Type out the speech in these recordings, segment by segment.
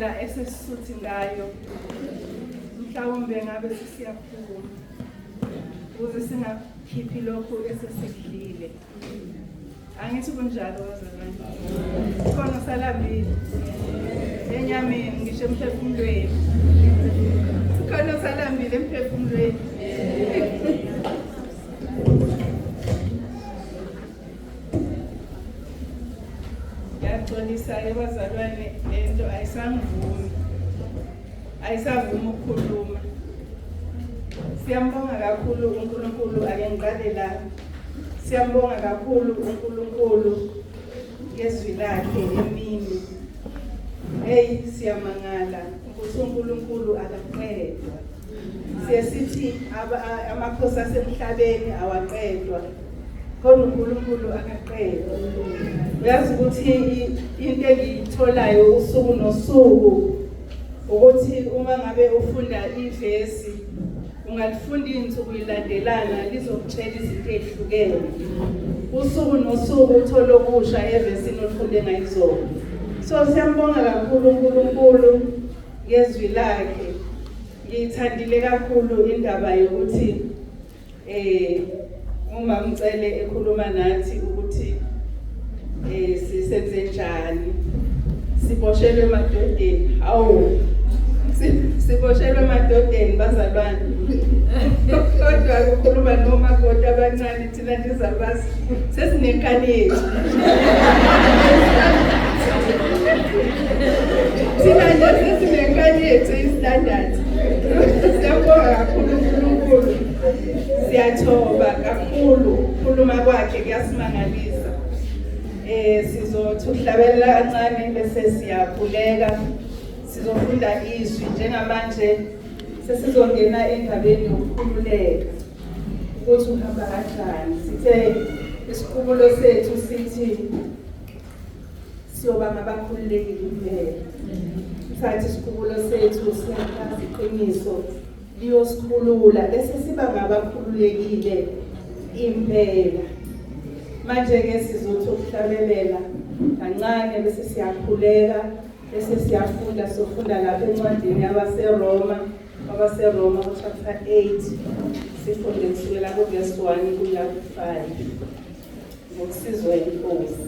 indlela esesisuthi ngayo mhlawumbe ngabe sisiyaphuma ukuze singakhiphi lokhu esesikudlile. Angithi kunjalo wazalwane. Khona salambile enyameni ngisho emphefumulweni. Khona salambile emphefumulweni. Ngiyaxolisa-ke bazalwane, lento ayisavumi ukukhuluma. Siyambonga kakhulu uNkulunkulu, ake ngiqale la. Siyambonga kakhulu uNkulunkulu ngezwi lakhe emini. Hey, siyamangala ukuthi uNkulunkulu akaqedwa. Siyesithi amakhosi asemhlabeni awaqedwa, kodwa uNkulunkulu akaqedwa. Uyazi ukuthi into engiyitholayo usuku nosuku ukuthi uma ngabe ufunda ivesi ungalifunda insuku ilandelana lizokutshela izinto ezihlukene. Usuku nosuku uthola okusha evesini ofunde ngayizona. So siyambonga kakhulu uNkulunkulu ngezwi lakhe. Ngiyithandile kakhulu indaba yokuthi uma ngicele ekhuluma nathi ukuthi sisenze njani, siboshelwe emadodeni. Hawu, siboshelwe emadodeni bazalwane. Kodwa ukukhuluma nomakoti abancane thina ndizabazi sesinenkani yethu. Thina nje sesinenkani yethu istandard. Siyabonga kakhulu uNkulunkulu. Siyathoba kakhulu ukukhuluma kwakhe kuyasimangalisa. Sizothi uhlabelela kancane bese siyakhuleka. Sizofunda izwi njengamanje sesizongena endabeni yokukhululeka ukuthi uhamba kanjani. Sithe isikhumulo sethu sithi siyoba ngabakhululekile kuphela. Sathi isikhumulo sethu siyachaza iqiniso liyosikhulula bese siba ngabakhululekile impela. Manje ke sizothi ukuhlabelela kancane bese siyakhuleka bese siyafunda. Sofunda lapha encwadini yabaseRoma chapter 8 sifunde kusukela ku-verse 1 kuya ku-5 ngokusizwa yiNkosi.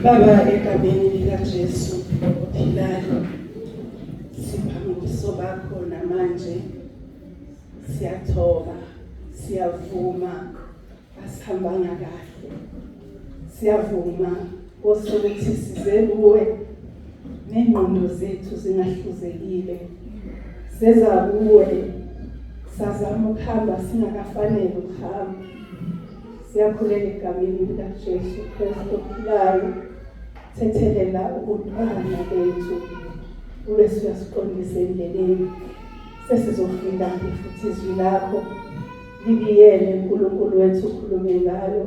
Baba, egameni likaJesu ophilayo, siphambukiso bakho namanje siyathoba, siyavuma asihambanga kahle. Siyavuma ukuthi size kuwe nengqondo zethu zingahluzekile. Seza kuwe sazama ukuhamba singakafanele ukuhamba. Siyakhulela egameni likaJesu Kristu ophilayo, thethelela ubuntwana bethu ube siyasiqondisa endleleni. Sesizofunda futhi izwi lakho libiyele uNkulunkulu wethu ukhulume ngalo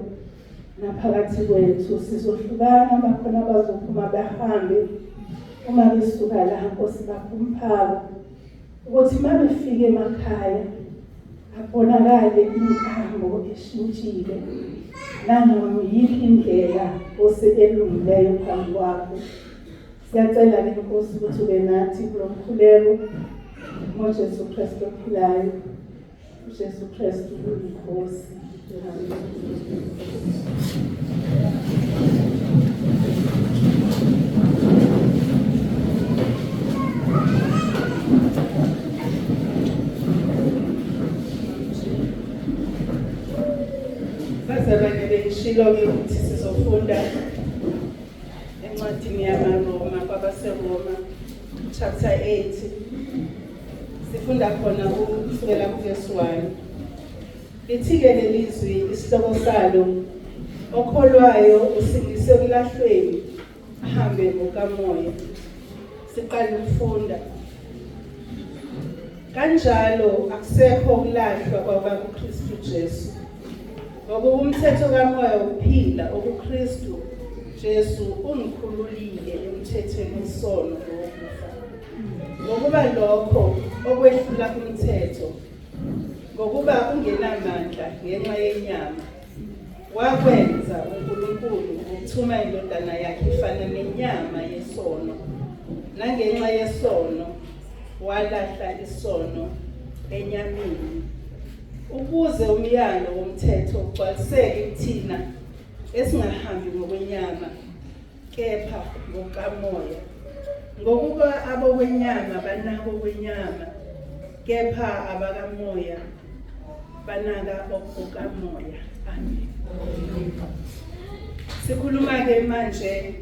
naphakathi kwethu. Sizohlukana bakhona abazophuma bahambe uma besuka la Nkosi bakho umphako ukuthi uma befike emakhaya abonakale inkambo eshintshile nangayiphi indlela oselungileyo phambi kwakho. Siyacela ke Nkosi ukuthi ube nathi kulo mkhuleko ngoJesu Kristu ophilayo. uJesu Kristu uyinkosi. Bazalwane bengishilo-ke ukuthi sizofunda encwadini yamaRoma kwabaseRoma chapter 8. Sifunda khona kusukela kuverse 1. Lithi-ke leli zwi isihloko salo, okholwayo usindiswe ekulahlweni ahambe ngokamoya. Siqale ukufunda. Kanjalo akusekho ukulahlwa kwabakuKristu Jesu. Ngoba umthetho kamoya wokuphila okuKristu Jesu ungikhululile emthethweni wesono lokufa. Ngokuba lokho okwehlula umthetho, ngokuba ungenamandla ngenxa yenyama, wakwenza uNkulunkulu ukuthuma indodana yakhe ifana nenyama yesono. Nangenxa yesono walahla isono enyameni, ukuze umyalo womthetho ugcwaliseke kuthina esingahambi ngokwenyama kepha ngokamoya. Ngokuba abokwenyama banako okwenyama, kepha abakamoya banaka okukamoya. Amen. Sikhuluma-ke manje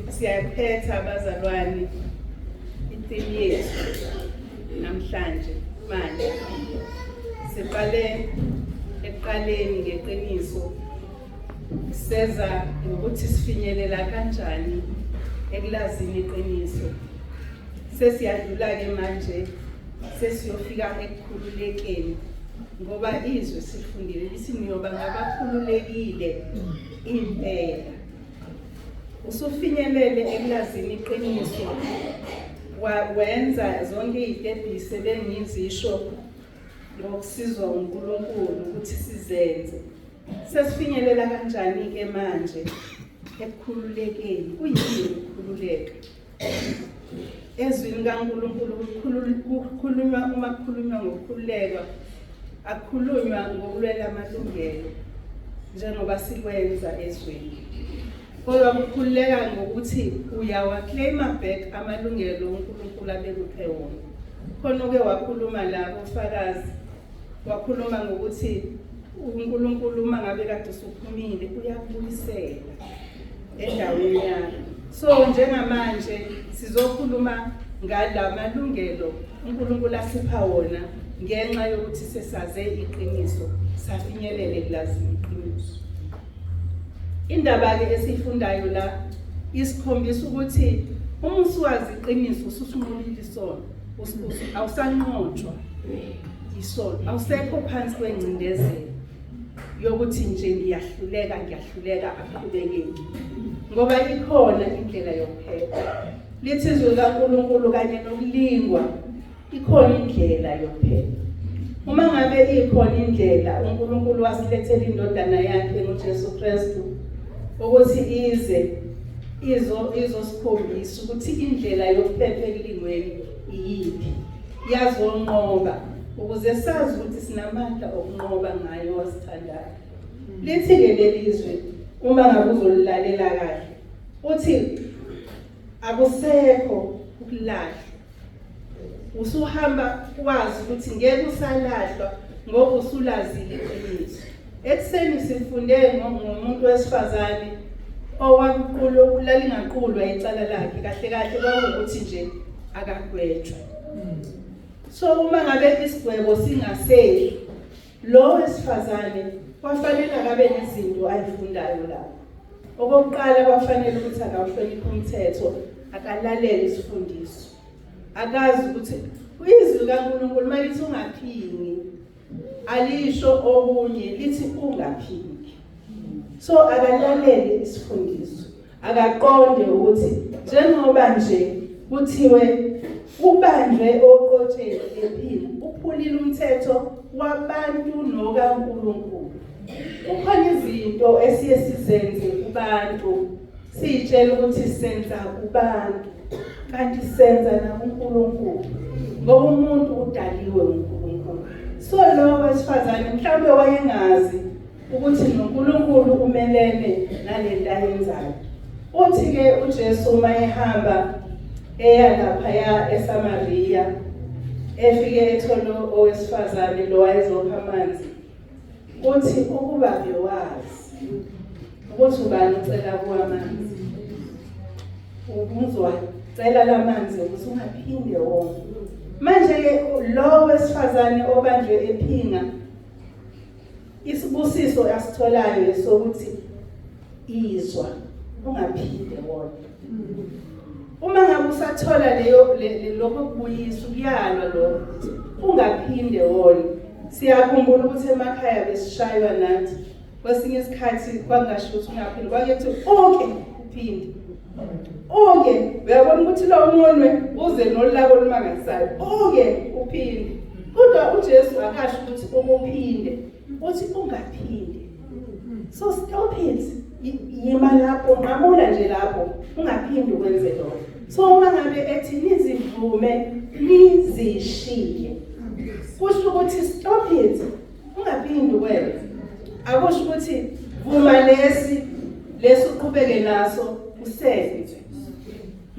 siyaphetha abazalwane ithini yethu namhlanje. Manje siqale ekuqaleni ngeqiniso, seza ukuthi sifinyelela kanjani ekulazini iqiniso. Sesiyadlula-ke manje sesiyofika ekukhululekeni, ngoba izwe sifundile lithi niyoba ngabakhululekile impela. Usufinyelele ekulazini iqiniso, wenza zonke izitebhisi bengizisho ngokusizwa uNkulunkulu ukuthi sizenze. Sesifinyelela kanjani-ke manje ekukhululekeni? Kuyini ukukhululeka? Ezwini likaNkulunkulu kukhulunywa, uma kukhulunywa ngokukhululeka akukhulunywa ngokulwela amalungelo njengoba sikwenza ezweni, kodwa kukhululeka ngokuthi uyawaclaima back amalungelo uNkulunkulu abekuphe wona. Khona-ke wakhuluma la kofakazi, wakhuluma ngokuthi uNkulunkulu uma ngabe kade usuphumile uyakubuyisela endaweni yakho. So njengamanje sizokhuluma ngala malungelo uNkulunkulu asipha wona ngenxa yokuthi sesaze iqiniso, safinyelela ekulazini iqiniso. Indaba-ke esifundayo la isikhombisa ukuthi uma usuwazi iqiniso ususunqobile isono, awusanqotshwa isono, awusekho phansi kwengcindezelo yokuthi nje ngiyahluleka aqhubekeki, ngoba ikhona indlela yokuphepha. Lithi izwi likaNkulunkulu kanye nokulingwa, ikhona indlela yokuphepha. Uma ngabe ikhona indlela, uNkulunkulu wasilethela indodana yakhe ngoJesu Kristu ukuthi izosikhombisa ukuthi indlela yokuphepha ekulingweni iyiphi, yazonqoba ukuze sazi ukuthi sinamandla okunqoba ngayo wasithandayo. Lithi-ke leli zwi uma ngabe uzolilalela kahle uthi akusekho ukulahla. Usuhamba wazi ukuthi ngeke usalahlwa ngoba usulazile iqiniso. Ekseni sifunde ngomuntu wesifazane owakuqulo lalingaqulwa icala lakhe kahle kahle kwakuthi nje akagwetshwa. So uma ngabe isigwebo singaseli lo wesifazane kwafanele akabe nezinto ayifundayo lapho. Okokuqala kwafanele ukuthi akawuhloniphe umthetho, akalalele isifundiso. Akazi ukuthi izwi kaNkulunkulu malithi ungaphingi alisho okunye lithi ungaphingi. So akalalele isifundiso, akaqonde ukuthi njengoba nje kuthiwe ubanjwe oqotsheni ephila uphulile umthetho wabantu nokaNkulunkulu. Kukhona izinto esiye sizenze kubantu sitshela ukuthi senza kubantu kanti senza nakuNkulunkulu ngoba umuntu udaliwe uNkulunkulu. So lo wesifazane mhlawumbe wayengazi ukuthi noNkulunkulu umelene nalento ayenzayo. Uthi ke uJesu uma ehamba eya lapha eSamaria efike ethola owesifazane lo wayezokha amanzi, uthi ukuba bewazi ukuthi ubani ucela kwamanzi ubuzwa cela lamanzi ukuthi ungaphinde wonke. Manje ke lo wesifazane obanjwe ephinga isibusiso asitholayo sokuthi izwa ungaphinde wonke. Uma ngabe usathola lokho kubuyisa ukuyalwa lo ungaphinde wonke. Siyakhumbula ukuthi emakhaya besishaywa nathi kwesinye isikhathi kwangasho ukuthi ungaphinde kwakethi onke uphinde. Onke uyabona ukuthi lo munwe uze nolako olumangasayo onke uphinde. Kodwa uJesu akasho ukuthi ukuphinde uthi ungaphinde. So stop it. Yima lapho nqamula nje lapho ungaphindi ukwenze lokho. So uma ngabe ethi nizivume nizishiye kusho ukuthi stop it ungaphindi ukwenza. Akusho ukuthi vuma lesi uqhubeke naso usenze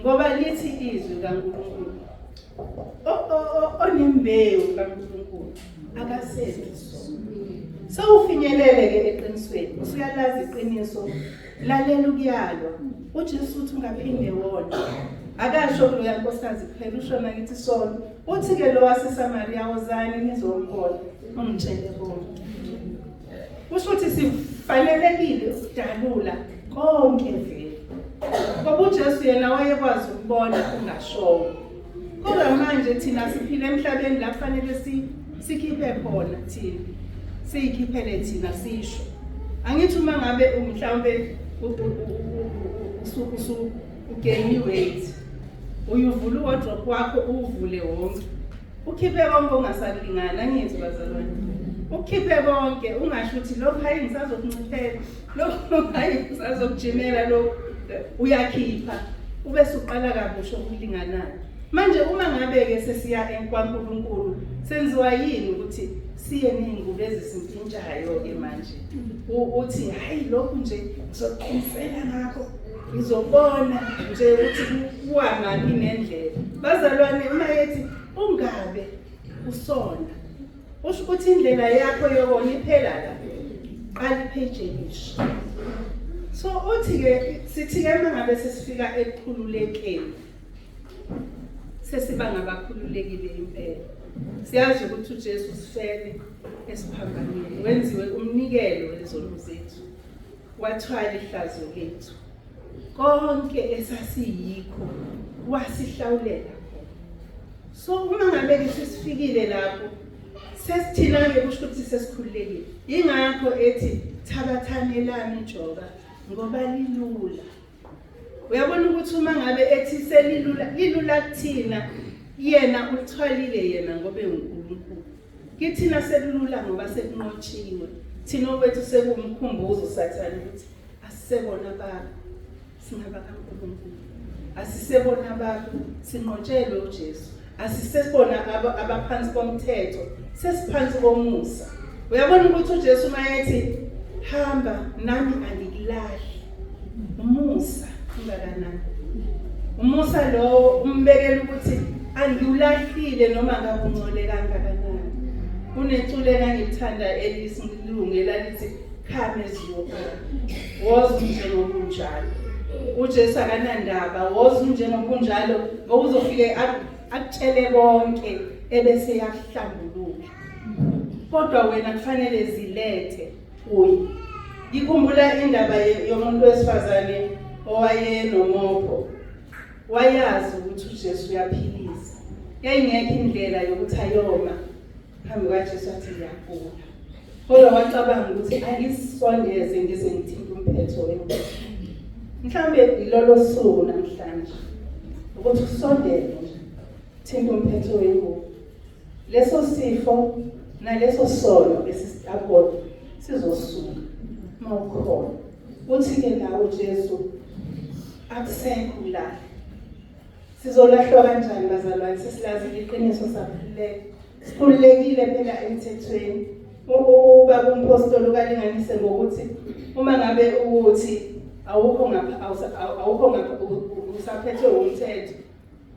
ngoba lithi izwi kaNkulunkulu onembewu kaNkulunkulu akasenzo. So ufinyelele ke eqinisweni usuyalazi iqiniso lalela ukuyalwa. uJesu uthi ungaphinde wona akasho lo yankosikazi kuphela usho nakithi sona. Uthi ke lo waseSamaria wozani nizombona ungitshele konke. Kusho ukuthi sifanelekile ukudalula konke vele ngoba uJesu yena wayekwazi ukubona ungashongo. Kodwa manje thina siphila emhlabeni la kufanele sikhiphe khona thina siyikhiphele thina sisho. Angithi uma ngabe mhlawumbe ugain weight uyuvula wardrobe wakho uvule wonke ukhiphe konke ongasalingana. Angithi bazalwane ukhiphe konke ungasho ukuthi lokho hayi ngisazokunciphela lokho hayi ngisazokujimela lokho uyakhipha ube suqala kabusho ukulinganayo. Manje uma ngabe ke sesiya kwaNkulunkulu senziwa yini ukuthi siye nezingubo ezisimfintshayo ke manje uthi hayi lokho nje ngizoqinisela ngakho ngizobona nje ukuthi kuwangaphi nendlela. Bazalwane uma yethi ungabe usona usho ukuthi indlela yakho yokona iphela la qala iphejelisha. So uthi ke sithi ke mangabe sesifika ekukhululekeni sesiba ngabakhululekile impela. Siyazi ukuthi uJesu sifele esiphambanweni wenziwe umnikelo wezono zethu wathwala ihlazo lethu konke esasiyikho wasihlawulela. So uma ngabe ke sesifikile lapho sesithina ke kusho ukuthi sesikhululekile. Ingakho ethi thabathanelani ijoka ngoba lilula. Uyabona ukuthi uma ngabe ethi lilula kuthina yena uthwalile yena ngoba uNkulunkulu. Kithina selula ngoba sekunqotshiwe. Thina wethu sekumkhumbuzo sathana ukuthi asisebona baba singaba kaNkulunkulu. Asisebona baba sinqotshelwe uJesu. Asisebona abaphansi komthetho sesiphansi komusa. Uyabona ukuthi uJesu mayethi hamba nami angikulahli umusa kangakanani. Umusa lo umbekela ukuthi angiwulahlile noma ngabe ungcole kangakanani. Kunethule engangithanda elisilungela lithi come as you are. Woza njengobunjalo. uJesu akanandaba woza njengobunjalo ngoba uzofike akutshele konke ebese yakuhlambuluka. Kodwa wena kufanele zilethe kuye. Ngikhumbula indaba yomuntu wesifazane owayenomopho. Wayazi ukuthi uJesu uyaphilisa. Yayingekho indlela yokuthi ayoma phambi kwaJesu athi ngiyagula. Kodwa wacabanga ukuthi angisondeze ngize ngithinte umphetho wengubo. Mhlambe lolo suku namhlanje ukuthi usondele nje thinte umphetho wengubo. Leso sifo naleso sono esisabona sizosuka mawukhona. Uthi ke nawe uJesu akusekho la. Sizolahlwa kanjani bazalwane sesilazi iqiniso saphileke. Sikhululekile phela emthethweni. Ubaba umpostoli ukalinganise ngokuthi uma ngabe ukuthi awukho ngapha usaphethwe umthetho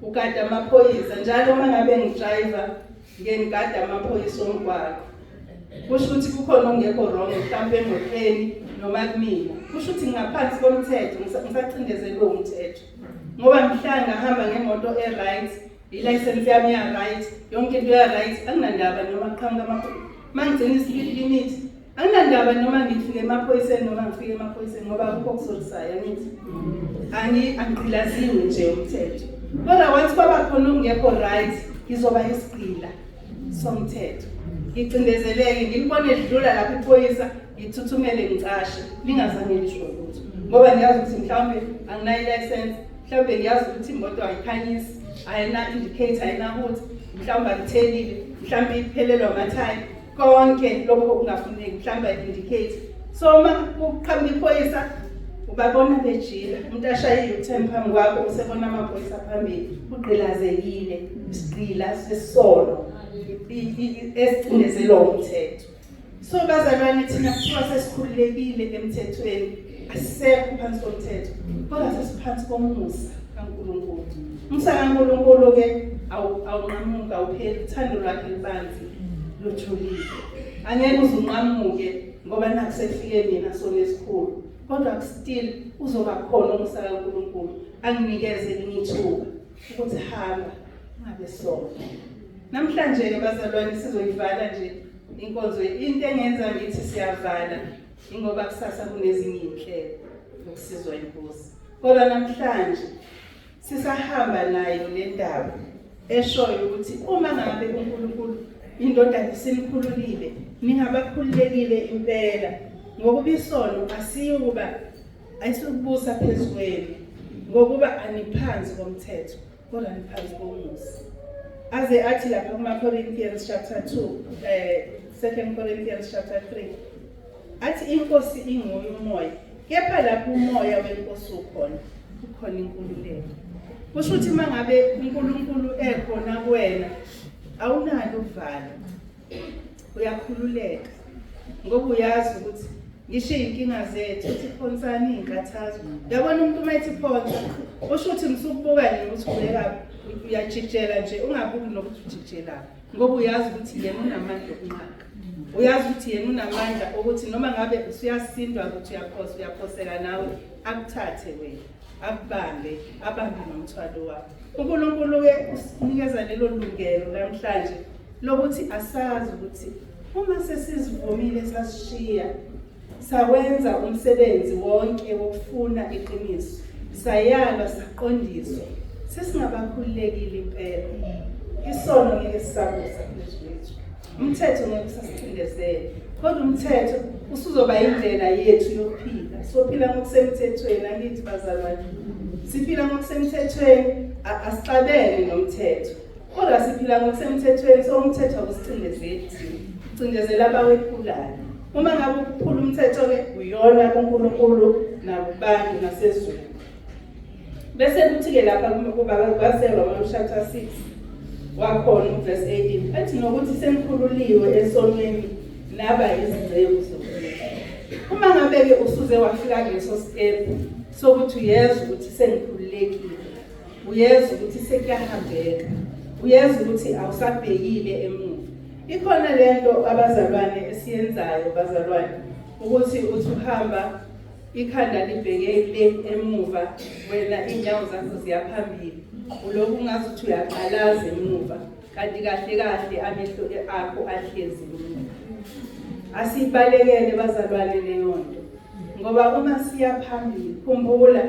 ukade amaphoyisa njalo uma ngabe ngidriver ngengikade amaphoyisa omgwaqo. Kusho ukuthi kukhona ongekho wrong mhlawumbe emotweni noma kumina. Kusho ukuthi ngaphansi komthetho ngisacindezelwe umthetho. Ngoba mhlanga hamba ngemoto right, ilicense yami ya right, yonke into ya right, anginandaba noma qhamuka amaphoyisa. Mangigcina ispeed limit, anginandaba noma ngifike emaphoyiseni noma ngifike emaphoyiseni ngoba akukho kusolisayo ngithi. Angigqilaziwe nje umthetho. Kodwa wathi kwaba khona ongekho right, ngizoba isigqila somthetho. Ngicindezeleke ngilibone edlula lapha iphoyisa ngithuthumele ngicashe lingazange lisho lutho. Ngoba ngiyazi ukuthi mhlawumbe anginayo license, mhlawumbe ngiyazi ukuthi imoto ayikhanyisi, ayina indicator, ayina hood, mhlawumbe angithelile, mhlawumbe iphelelwa amathayi, konke lokho okungafuneki, mhlawumbe indicate. So uma uqhamuka iphoyisa ubabona bejila, umuntu ashaye u-10 phambi kwakho usebona amaphoyisa phambili, ugqilazekile, isigqila sesono, esicindezelwe umthetho. So bazalwane thina kuthiwa sesikhululekile emthethweni, asisekho phansi komthetho, kodwa sesiphansi komusa kaNkulunkulu. Umusa kaNkulunkulu-ke awunqamuka awupheli, uthando lwakhe lubanzi lujulile. Angeke uze unqamuke ngoba naku sekufike mina sona esikhulu, kodwa still uzoba khona umusa kaNkulunkulu anginikeze elinye ithuba ukuthi hamba ungabe sona. Namhlanje-ke bazalwane sizoyivala nje inkonzo. Into engenza ngithi siyavala ingoba kusasa kunezinye inhlelo zokusizwa inkosi. Kodwa namhlanje sisahamba nayo le ndaba eshoyo ukuthi uma ngabe uNkulunkulu indoda isinikhululile, ningabakhululekile impela. Ngokuba isono ayisukubusa phezu kwenu, ngokuba aniphansi komthetho kodwa niphansi komusa. Aze athi lapha kuma Corinthians chapter 2, 2 Corinthians chapter 3, athi inkosi inguye umoya, kepha lapho umoya wenkosi ukhona inkululeko. Kusho ukuthi mangabe uNkulunkulu ekhona kuwena awunalo uvalo, uyakhululeka ngoba uyazi ukuthi ngisho inkinga zethu siphonsana inkathazo. Yabona umuntu uma ethi phonsa usho ukuthi ngisukubuka nje ukuthi ubeka uyajijela nje, ungabuki nokuthi ujijela ngoba uyazi ukuthi yena unamandla okunqaka. Uyazi ukuthi yena unamandla ukuthi noma ngabe usuyasindwa ukuthi uyaphoseka nawe akuthathe wena, akubambe, abambe nomthwalo wakho. uNkulunkulu-ke usinikeza lelo lungelo namhlanje lokuthi asazi ukuthi uma sesizivumile sasishiya sawenza umsebenzi wonke wokufuna iqiniso, sayalwa saqondiswa, sesingabakhululekile impela. Isono ngeke sisabusa phezu kwethu, umthetho ngeke usasicindezele, kodwa umthetho usuzoba indlela yethu yokuphila. Sophila ngokusemthethweni, angithi bazalwane, siphila ngokusemthethweni, asixabene nomthetho, kodwa siphila ngokusemthethweni. So umthetho awusicindezeli, ucindezela abawephulayo. Uma ngabe ukuphula umthetho-ke uyona kuNkulunkulu nakubantu nasezweni. Bese kuthi-ke lapha kwaseRomans chapter 6 wakhona verse 18 athi nokuthi senikhululiwe esonweni naba izigceku zokuphila. Uma ngabe-ke usuze wafika kuleso step sokuthi uyeza ukuthi sengikhululekile, uyeza ukuthi sekuyahambeka, uyeza ukuthi awusabhekile emuva. Ikhona lento abazalwane esiyenzayo bazalwane ukuthi uthi uhamba ikhanda libheke le emuva, wena inyawo zakho ziyaphambili, ulokhu ungazi ukuthi uyaqalaza emuva, kanti kahle kahle amehlo akho ahlezi emuva. Asibalekele bazalwane leyo nto, ngoba uma siya phambili khumbula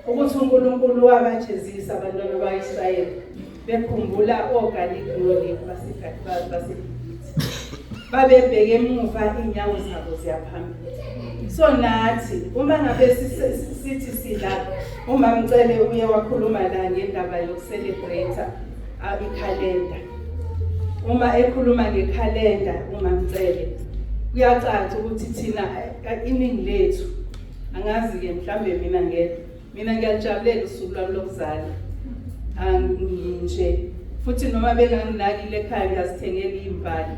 ukuthi uNkulunkulu wabajezisa abantwana bakaIsrayeli bekhumbula organic knowledge base babebheke emuva inyawo zabo ziyaphambili. So nathi uma ngabe sithi sidla uma mcele uye wakhuluma la ngendaba yokucelebrate ikhalenda, uma ekhuluma ngekhalenda uma mcele kuyacaca ukuthi thina iningi lethu angazi ke mhlambe mina ngiyajabulela usuku lwami lokuzalwa nje futhi noma benganginakile ekhaya ngiyazithengela izimbali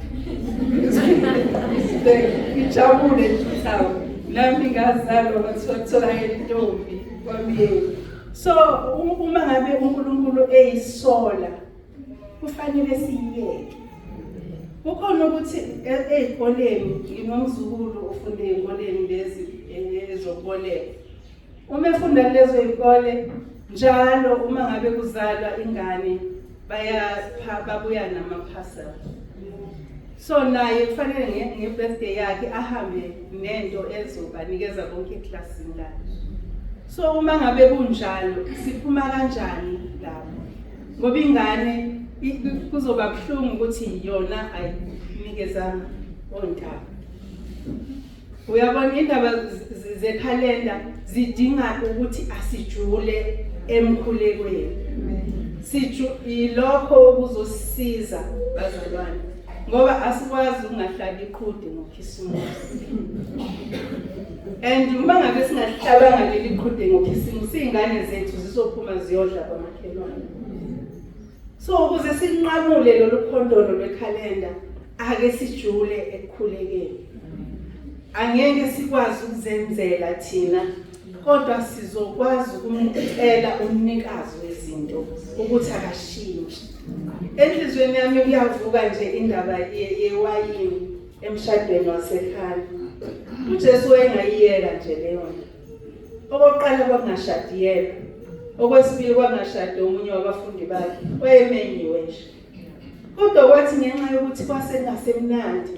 ngijabule nje nami ngazalwa batholakala intombi kwamiyeni. So uma ngabe uNkulunkulu eyisola kufanele siyiyeke. Kukhona ukuthi ezikoleni nginomzukulu ofunde ezikoleni lezi ezokuboleka. Uma efunda lezo izikole njalo uma ngabe kuzalwa ingane babuya nama-parcel. So naye kufanele nge-birthday yakhe ahambe nento ezobanikeza konke eklasini lakhe. So uma ngabe kunjalo siphuma kanjani lapho? Ngoba ingane kuzoba buhlungu ukuthi yona ayinikezanga ontanga. Uyabona indaba zekhalenda zidinga ukuthi asijule emkhulekweni. Ilokho okuzosisiza bazalwane, ngoba asikwazi ungahlali iqhude ngokhisimusi. And uma ngabe singahlabanga leli iqhude ngokhisimusi, izingane zethu zizophuma ziyodla kwamakhelwane. So ukuze sinqamule lolu khondolo lwekhalenda, ake sijule ekukhulekeni. Angeke sikwazi ukuzenzela thina, kodwa sizokwazi ukumcela umnikazi wezinto ukuthi akashintshe. Enhlizweni yami kuyavuka nje indaba yewayini emshadweni wasekhaya. uJesu engayiyela nje leyo nto. Okokuqala kwakungashadi yena, okwesibili kwakungashadi omunye wabafundi bakhe, wayemenyiwe nje. Kodwa kwathi ngenxa yokuthi kwasengasemnandi,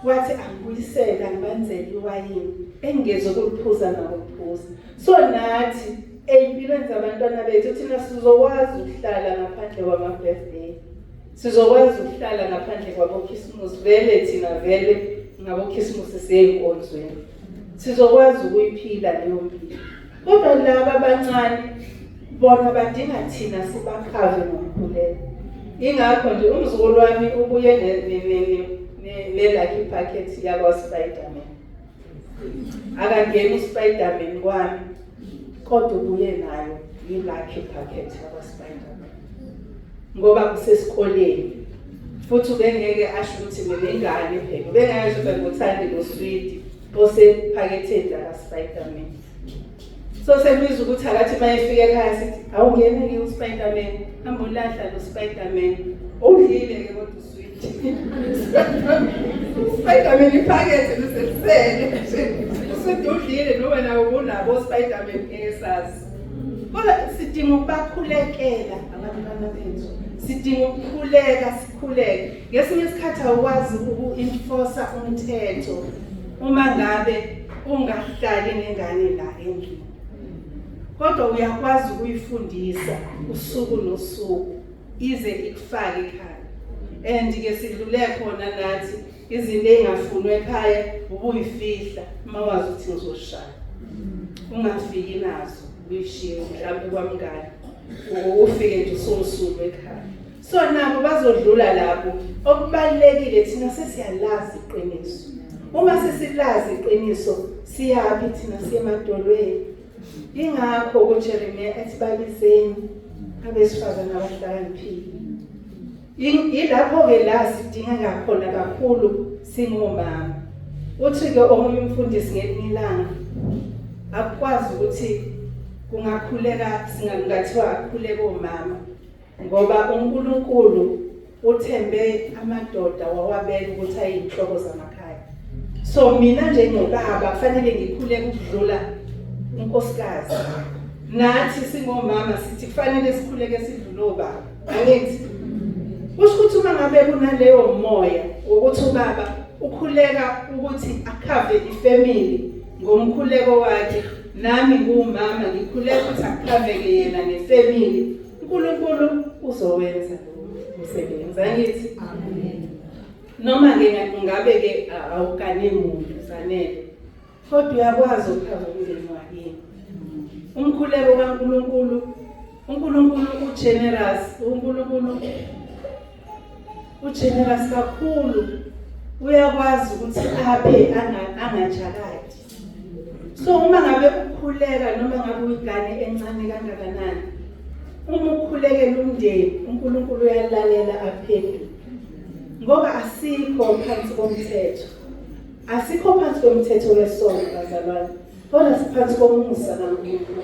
wathi angibuyisela ngibanzele iwayini engizokuliphuza ngokuphuza. So nathi empilweni zabantwana bethu thina sizokwazi ukuhlala ngaphandle kwama-birthday, sizokwazi ukuhlala ngaphandle kwabokhisimusi, vele thina vele ngabokhisimusi seyinkonzweni, sizokwazi ukuyiphila leyo mpilo. Kodwa laba abancane bona badinga thina sibakhave ngokukhuleka. Ingakho nje umzukulu wami ubuye ne-lucky packet yakwa-Spiderman. Akangeni u-Spiderman kwami, kodwa ubuye nayo i-lucky packet yakwa-Spiderman. Ngoba kusesikoleni, futhi ubengeke asho ukuthi mina ingane phela, ubengeke asho ukuthi ngithande lo sweet osephaketheni laka-Spiderman. So semizwa ukuthi akathi mayefika ekhaya sithi awungene-ke u-Spiderman, hamba ulahla lo Spiderman, udlile-ke kodwa usweet. Spiderman iphakethe luselisele usweet udlile noma nawo unabo o-Spiderman esazi. Kodwa sidinga ukubakhulekela abantwana bethu, sidinga ukukhuleka sikhuleke. Ngesinye isikhathi awukwazi uku-enforce umthetho uma ngabe ungahlali nengane la endlini, kodwa uyakwazi ukuyifundisa usuku nosuku ize ikufake ekhaya. And-ke sidlule khona nathi izinto ey'ngafunwa ekhaya ubuyifihla uma wazi ukuthi ngizoshaya, ungafiki nazo uyishiye mhlawumbe kwamngane, ufike nje usuku ekhaya. So nabo bazodlula lapho. Okubalulekile thina sesiyalazi iqiniso. Uma sesilazi iqiniso siyaphi thina siyemadolweni. Ingakho uJeremiya ethi babizeni abesifazane abahlakaniphile. Ilapho-ke la sidingeka khona kakhulu singomama. Uthi-ke omunye umfundisi ngelinye ilanga akukwazi ukuthi kungakhuleka singathiwa akukhuleka omama ngoba uNkulunkulu uthembe amadoda wawabeka ukuthi ayinhloko zamakhaya. So mina njengobaba kufanele ngikhuleke ukudlula unkosikazi. Nathi singomama sithi kufanele sikhuleke sidlule obaba. Angithi kusho ukuthi uma ngabe kunaleyo moya ukuthi ubaba ukhuleka ukuthi akhave ifamily ngomkhuleko wakhe, nami ngumama ngikhuleka ukuthi akhaveke yena nefamily, uNkulunkulu uzowenza umsebenzi. Angithi amen. Noma ngabe ke awukane muntu zanele, kodwa uyakwazi ukukhava umndeni wakini. Umkhuleko kaNkulunkulu, uNkulunkulu ugenerous, uNkulunkulu ugenerous kakhulu, uyakwazi ukuthi aphe angajakadi. So uma ngabe ukukhuleka noma ngabe uyingane encane kangakanani, uma ukhulekela umndeni uNkulunkulu uyalalela aphendule. Ngoba asikho phansi komthetho, asikho phansi komthetho wesono bazalwane, kodwa siphansi komusa kaNkulunkulu.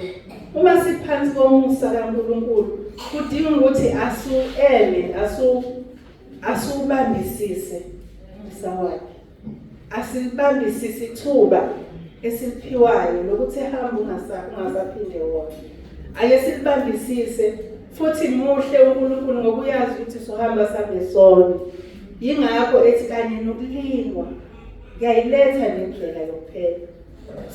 Uma siphansi komusa kaNkulunkulu kudinga ukuthi asubambisise umsawakhe, asibambisise ithuba esiliphiwayo lokuthi ehamba ungasaphinde wona. Ake silibambisise futhi muhle uNkulunkulu ngokuyazi ukuthi sohamba sambe sona. Yingakho ethi kanye nokulingwa yayiletha nendlela yokuphela.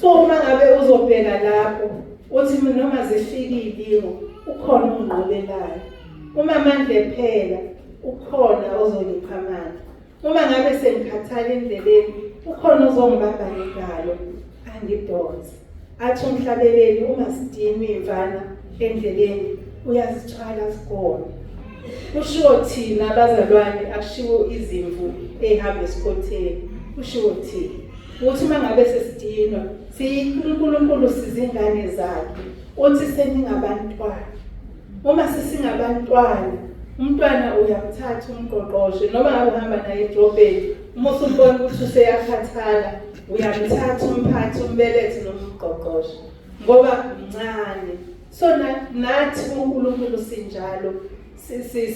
So uma ngabe uzobheka lapho uthi noma zifika ilingo ukhona ungqolelayo, uma amandla ephela ukhona ozongipha amandla, uma ngabe sengikhathala endleleni ukhona ozongibamba ngalo angidonse. Athi umhlabeleli uma sidinwa imvana endleleni uyazithwala sigona. Kushiwo thina abazalwane, akushiwo izimvu ehamba esikhotheni, kushiwo thina ukuthi uma ngabe sesidinwa uNkulunkulu sizingane zakhe uthi seningabantwana. Uma sesingabantwana umntwana uyamthatha umqoqoshe, noma ngabe uhamba naye edrobheni uma usumbona ukuthi useyakhathala uyamthatha umphathe umbelethe noma umqoqoshe ngoba mncane. So nathi uNkulunkulu sinjalo,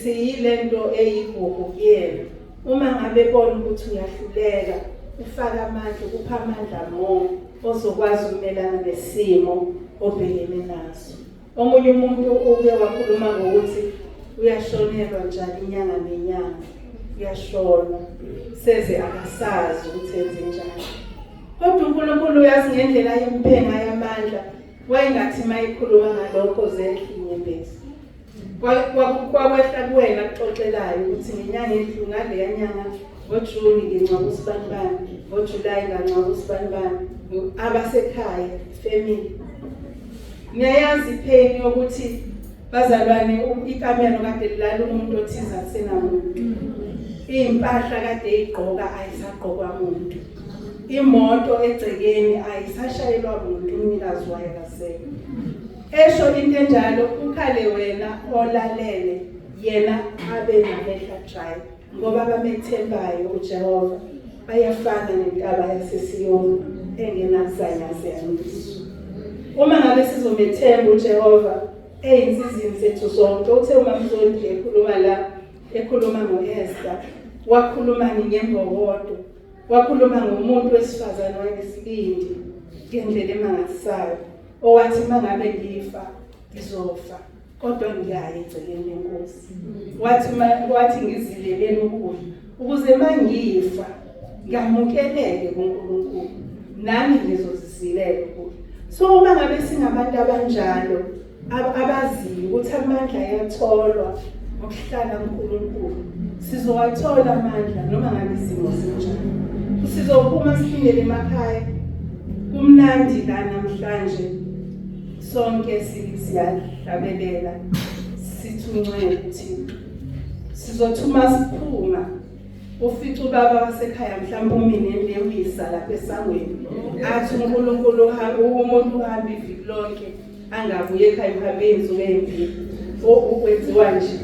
siyile nto eyigugu kuyena. Uma ngabe bona ukuthi uyahluleka ufaka amandla, upha amandla mo ozokwazi ukumelana nesimo obhekene naso. Omunye umuntu uke wakhuluma ngokuthi uyashonelwa njalo inyanga nenyanga, uyashona seze akasazi ukuthi enze njani. Kodwa uNkulunkulu uyazi ngendlela yemphe ngayo amandla, wayengathi mayikhuluma ngalokho zedla inyembezi. Kwakwehla kuwena kuxoxelayo ukuthi ngenyanga endlu ngaleya nyanga ngoJuni ngingcwaba usibanibani, ngoJulayi ngingcwaba usibanibani, abasekhaya family. Niyayazi ipheni yokuthi bazalwane ikamero kade lilala umuntu othize akusenamuntu, impahla kade igqoka ayisagqokwa umuntu, imoto egcekeni ayisashayelwa umuntu, umnikazi wayo akasekho. Esho into enjalo ukhale wena olalele yena abe namehla dry ngoba bamethembayo uJehova bayafana nentaba yaseSiyoni engenazanyazendiso. Uma ngabe sizomethemba uJehova eyinsizini zethu zonke, uthe uma mzondi ekhuluma la, ekhuluma ngoEsther, wakhuluma ngembokodo, wakhuluma ngomuntu wesifazane wayesibindi ngendlela emangalisayo, owathi mangabe ngifa ngizofa kodwa ngiyaye egceleni lenkosi. Wathi ngizileleni ukudla ukuze mangifa ngamukeleke kuNkulunkulu nami ngizozisilela ukudla. So uma ngabe singabantu abanjalo abaziyo ukuthi amandla ayatholwa ngokuhlala kuNkulunkulu, sizowathola amandla noma ngabe isimo sinjani. Sizophuma siphindele emakhaya. Kumnandi la namhlanje sonke siyahlabelela sithuncele ukuthi sizothuma siphuma ufica ubaba wasekhaya mhlawumbe umine lewisa lapha esangweni athi uNkulunkulu umuntu uhamba iviki lonke angabuye ekhaya uhambe insuku ezimbili ukwenziwa nje.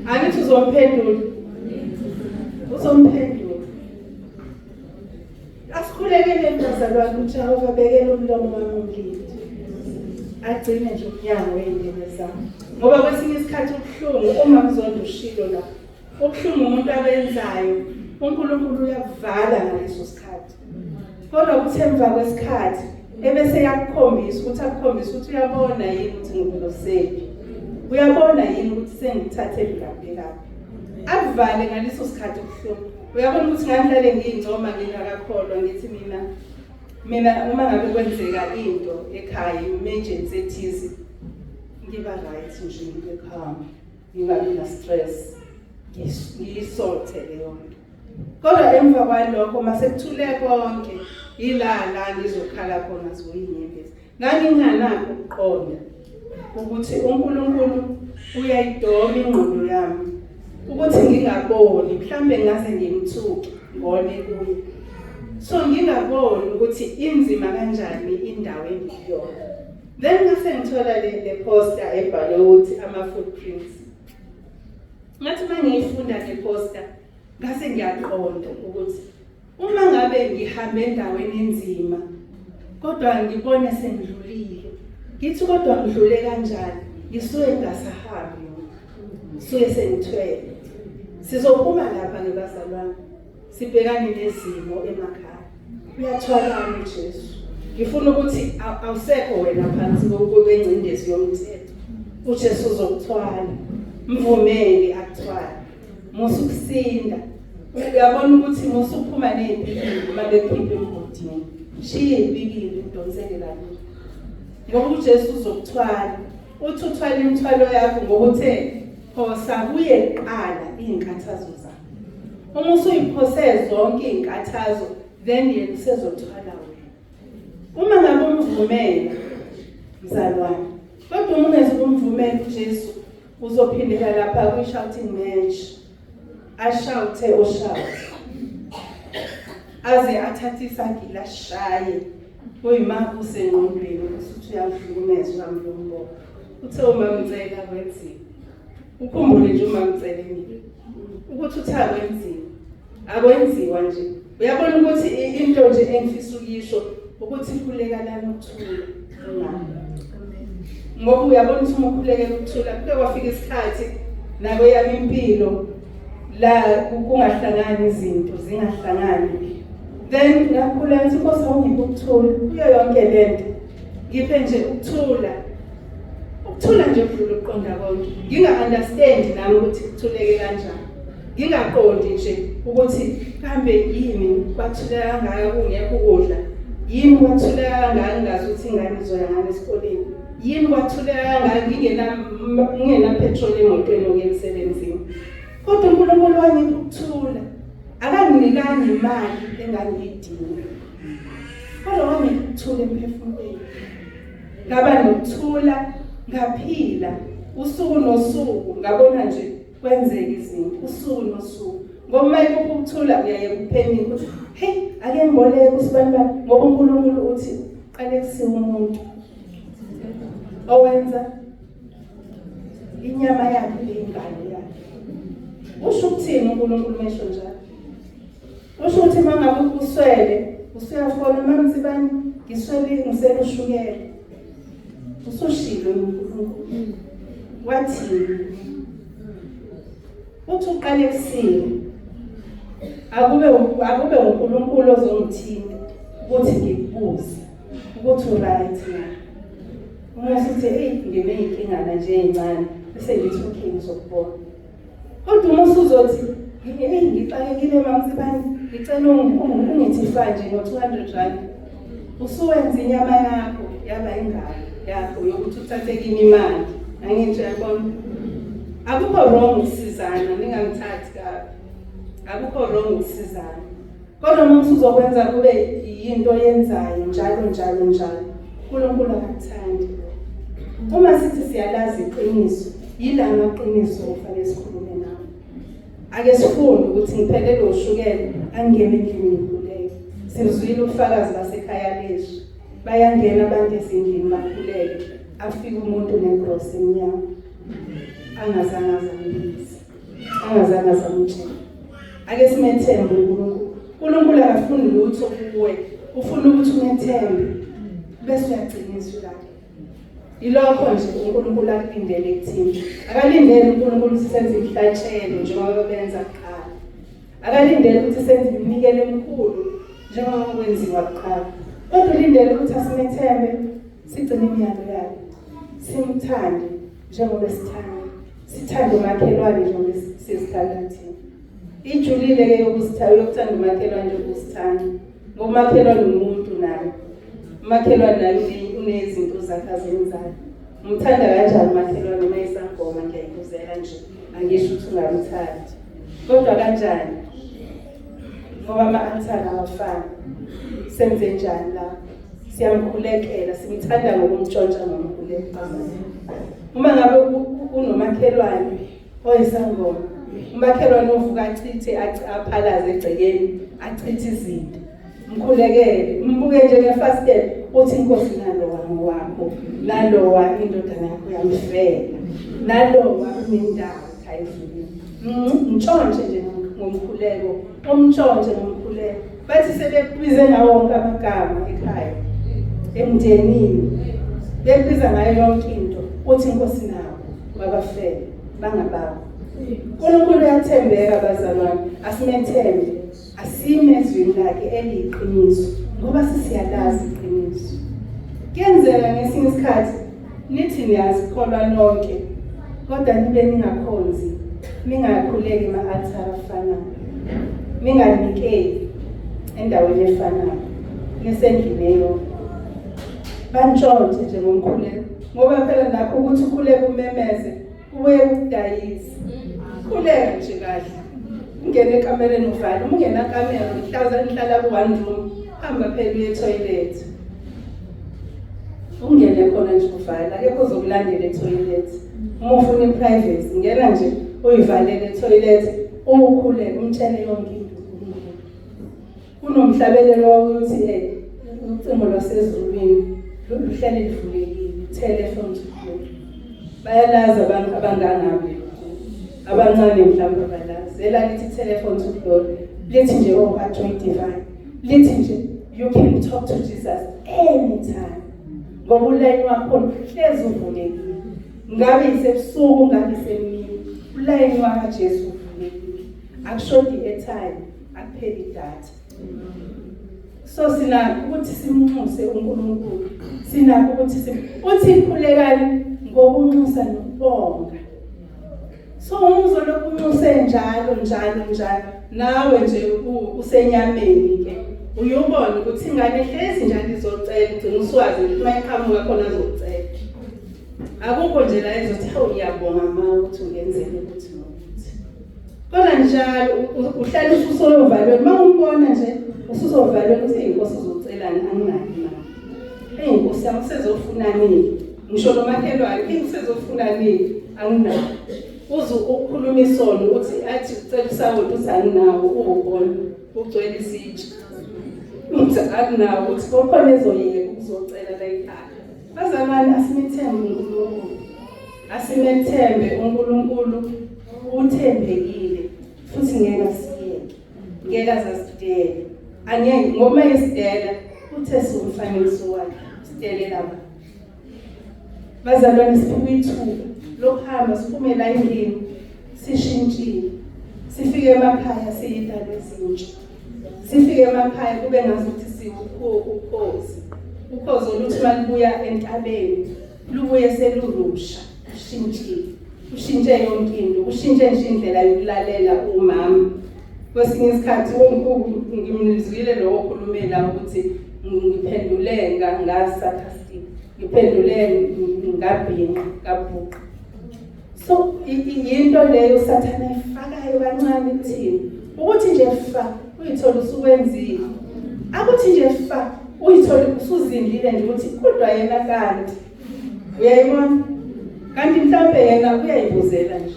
Angithi uzomphendula, uzomphendula. Asikhulekele bazalwane uJehova bekele umlomo wami ungilinde. agcine nje umnyango wey'ndebe zami. Ngoba kwesinye isikhathi ubuhlungu uma kuzonda ushilo la, ubuhlungu umuntu abenzayo, uNkulunkulu uyakuvala ngaleso sikhathi. Kodwa kuthi emva kwesikhathi, ebese yakukhombisa ukuthi uyabona yini ukuthi ngivulosephi. Uyabona yini ukuthi sengithathe laphi. Akuvale ngaleso sikhathi ubuhlungu. Uyabona ukuthi ngangihlale ngiyincoma ngingakakholwa ngithi mina uma ngabe kwenzeka into ekhaya emergency ethize ngiba right nje ngibekhama ngingabi na stress ngiyisorte leyo nto. Kodwa emva kwalokho mase kuthule konke ila ngizokhala khona zoyinyembezi. Nganginganakho ukuqonda ukuthi uNkulunkulu uyayidoma ingqondo yami ukuthi ngingaboni mhlambe ngaze ngimthuki ngone kuye. So ngingaboni ukuthi inzima kanjani indawo engiyona. Then ngase ngithola le poster ebhalwe ukuthi ama-footprints. Ngathi mangiyifunda le poster ngase ngiyaqonda ukuthi uma ngabe ngihambe endaweni enzima kodwa ngibone sengidlulile. Ngithi kodwa ngidlule kanjani? Ngisuke ngingasahambi. Suke sengithwele. Sizophuma lapha ngibazalwane. Sibhekane nezimo emakhaya. Uyathwalana uJesu. Ngifuna ukuthi awusekho wena phansi kwengcindezi yomthetho. uJesu uzokuthwala. Mvumele akuthwala. Musukusinda. Uyabona ukuthi musuphuma nezipikili mabephinde emgodini. Shiye izipikili udonsele lapho. Ngoba uJesu uzokuthwala. Uthi uthwala imithwalo yakho ngokuthi phosa kuye kuqala izinkathazo zakho. Uma usuyiphose zonke izinkathazo then yena usezothwala wena. Uma ngabe umvumela mzalwane, kodwa uma ungezumvumela uJesu uzophindela lapha kwi-shouting bench. Ashawuthe oshawuthe. Aze athathe isagila shaye. Kuyima usengqondweni ukuthi uyahlukumezwa mlombo. Uthe uma mcela kwenziwe. Ukhumbule nje uma mcela mina. Ukuthi uthi akwenziwe. Akwenziwa nje. Uyabona ukuthi into nje engifisa ukuyisho ukuthi ikhuleka lana ukuthula. Ngoba uyabona ukuthi uma ukhulekela ukuthula kuke kwafika isikhathi nabo yami impilo la kungahlangani izinto zingahlangani. Then ngakhula ngithi Nkosi awungiphe ukuthula kuyo yonke lento. Ngiphe nje ukuthula. Ukuthula nje ukudlula ukuqonda konke. Nginga-understand nami ukuthi kuthuleke kanjani. Ngingaqondi nje ukuthi kambe yini kwathuleka kangaka kungekho ukudla. Yini kwathuleka kangaka ngazi ukuthi ingane izoya ngane esikoleni. Yini kwathuleka kangaka ngingena petrol emotweni okuyemsebenzini. Kodwa uNkulunkulu wangipha ukuthula. Akanginikani imali engangiyidinga. Kodwa wangipha ukuthula emphefumulweni. Ngaba nokuthula, ngaphila usuku nosuku, ngabona nje kwenzeka izinto usuku nosuku. Ngoba mayike ukuthula uyaye kuphending ukuthi hey ake ngiboleke usibani bani ngoba uNkulunkulu uthi qale kusiwe umuntu owenza inyama yakhe lengane yakhe. Usho ukuthini uNkulunkulu mesho njalo? Usho ukuthi mangabe uswele usuyafona mamzibani ngiswele ngisele ushukela. Usushilo uNkulunkulu. Wathini? Uthi uqale kusiwe. Akube uNkulunkulu ozongithinta ukuthi ngikubuze ukuthi uright na. Uma sithi hey ngineyinkinga nje ezincane bese ngithi okay ngizokubona. Kodwa uma usuzothi ngixakekile mamzibani ngicela ungithifa nje ngo200 usuwenza inyama yakho yaba ingane yakho yokuthi uthathe kimi imali angithi uyabona. Akukho wrong ukusizana ningangithathi kabi. Akukho wrong ukusizana. Kodwa uma usuzokwenza kube yinto yenzayo njalo uNkulunkulu akakuthandi. Uma sithi siyalazi iqiniso yila amaqiniso okufanele sikhulume nawo. Ake sifunde ukuthi ngiphelele ushukela angene endlini ngikhuleke. Sizwile ubufakazi basekhaya lethu. Bayangena abantu ezindlini bakhuleke. Afike umuntu negross emnyango. Angazange azamtshela. Ake simethembe uNkulunkulu. uNkulunkulu akafuni lutho kuwe. Ufuna ukuthi umethembe. Bese uyagcinisa lapho. Ilokho nje uNkulunkulu akulindele kuthina. Akalindele uNkulunkulu sisenze imhlatshelo njengoba benza kuqala. Akalindele ukuthi senze iminikelo emikhulu njengoba kwenziwa kuqala. Kodwa ulindele ukuthi asimethembe, sigcine imiyalo yakhe. Simthande njengoba sithanda. Sithande umakhelwane njengoba sizithanda thina. Ijulile-ke yokuthanda umakhelwane njengoba usithanda. Ngoba umakhelwane umuntu naye. Umakhelwane naye unezinto zakhe azenzayo. Umthanda kanjani umakhelwane uma esangoma ngiyayibuzela nje. Angisho ukuthi ungamthandi. Kodwa kanjani? Ngoba ama-altar awafani. Senze njani la? Siyamkhulekela, simthanda ngokumtshontsha ngomkhuleko. Uma ngabe unomakhelwane oyisangoma, umakhelwane ovuka achithe aphalaze egcekeni, achithe izinto. Mkhulekele, umbuke njengefastela, uthi inkosi nalowa wakho, nalowa indodana yakho yamfela, nalowa unendawo khayivulile. Mtshontshe nje ngomkhuleko, umtshontshe ngomkhuleko. Bathi sebebize ngawo wonke amagama ekhaya, emndenini, bebiza ngayo yonke into, uthi inkosi nawo babafele, bangababo. uNkulunkulu uyathembeka bazalwane, asimethembe, asime ezwini lakhe eliyiqiniso, ngoba sisiyalazi iqiniso. Kuyenzeka ngesinye isikhathi nithi niyazikholwa nonke, kodwa nibe ningakhonzi, ningakhuleki ema-altar afanayo, ninganikeli endaweni efanayo, nisendlini eyodwa. Bantshontshe nje ngomkhuleko, ngoba phela nakho ukuthi ukhuleke umemeze, kubuye kukudayise. Khuleka nje kahle, ungene ekamereni uvale, uma ungena kamera, nihlala ku-one room, hamba phela uye etoilet. Ungene khona nje uvale, akekho uzokulandela etoilet. Uma ufuna i-privacy, ngena nje uyivalele etoilet, ukhuleke, umtshele yonke into. Kunomhlabelelo wokuthi ucingo lwasezulwini luhlale livulekile, telephone to God. Bayalazi abantu abangangabi, abancane mhlawumbe abalazi. Elalithi telephone to God, lithi nje joy divine, lithi nje you can talk to Jesus anytime. Ngoba ulayini wakho hlezi uvulekile. Ngabe isebusuku, ngabe isemini, ulayini wakaJesu uvulekile. Akushodi airtime, akupheli idatha. So sinakho ukuthi simnxuse uNkulunkulu, sinakho ukuthi uthi khulekani ngokunxusa nokubonga. So umuzwa lokunxuse njalo, nawe nje usenyameni ke uyobona ukuthi ingane hlezi njalo izocela, ugcina uswazi ukuthi mayiqhamuka khona azocela. Akukho nje la ezothi hawu ngiyabonga ma ukuthi ungenzele ukuthi nokuthi. Kodwa njalo uhlala ususovalweni, uma umbona nje ususovalweni ukuthi inkosi uzocelani, anginayo imali. Inkosi yami usezofuna nini? Ngisho nomakhelwane usezofuna nini? Anginayo. Uze ukhuluma isono ukuthi athi ucela usawoti uthi anginawo, ubona ugcwele isitsha. Uthi anginawo ukuthi kokhona ezoyeka ukuzocela la ekhaya. Bazalwane, asimethembe uNkulunkulu. Asimethembe uNkulunkulu, uthembekile futhi ngeke asiyeke. Ngeke azasidele. Angeke ngoba esidela uthe siwumfanekiso wakhe, sidele laba. Bazalwane, siphume ithuba lokuhamba siphume la endlini, sishintshile. Sifike emakhaya siyidalo ezintsha. Sifike emakhaya kube ngazuthi siwukhozi. Ukhozi oluthi malibuya entabeni, lubuye selulusha, ushintshile. Ushintshe yonke into, ushintshe nje indlela yokulalela umama. Kwesinye isikhathi ngimnizwile lo okhulumela ukuthi ngiphendule ngasarcastic, ngiphendule ngabhinqa kabhuqa. So into leyo usathane ayifakayo kancane kuthina ukuthi nje fa uyithola usukwenzile, akuthi nje fa uyithola usuzindile nje ukuthi kodwa yena kanti uyayibona, kanti mhlawumbe yena uyayibuzela nje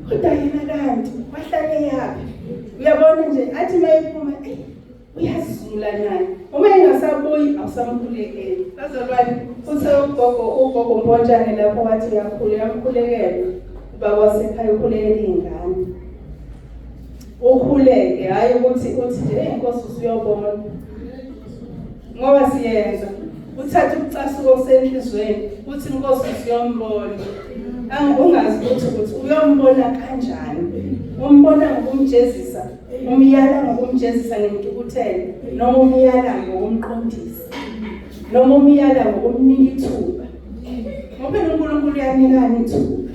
kodwa yena kanti wahlale yaphi. Uyabona nje athi mayiphuma uyazula naye, uma engasabuyi awusamkhulekeli. Bazalwane, uthe ugogo Mponjane lapho wathi uyamkhulekela ubaba wasekhaya, ukhulekela ingane, ukhuleke, hayi ukuthi nje inkosi usuyobona ngoba siyenza uthatha ukucasuka okusenhlizweni uthi inkosi siyombona ungazi ukuthi uyombona kanjani umbona ngokumjezisa umyala ngokumjezisa ngentukuthelo noma umyala ngokumqondisa noma umyala ngokumnika ithuba ngoba uNkulunkulu uyanikana ithuba.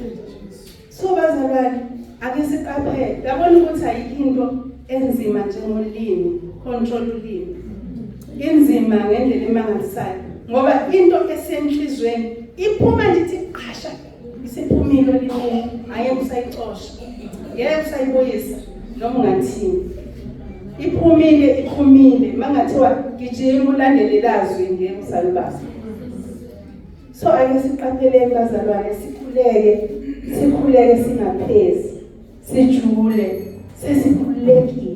So bazalwane ake siqaphele yabona ukuthi ayikho into enzima njengolimi control ulimi inzima ngendlela emangalisayo ngoba into esenhlizweni iphuma nje iqhasha isiphumile limini ayeke usayixosha yeke usayiboyisa noma ungathini iphumile mangathiwa gijima ulandele ilazwi ngeke usalibasa. So ake siqapheleni bazalwane sikhuleke singaphezi sijule sesikhulekile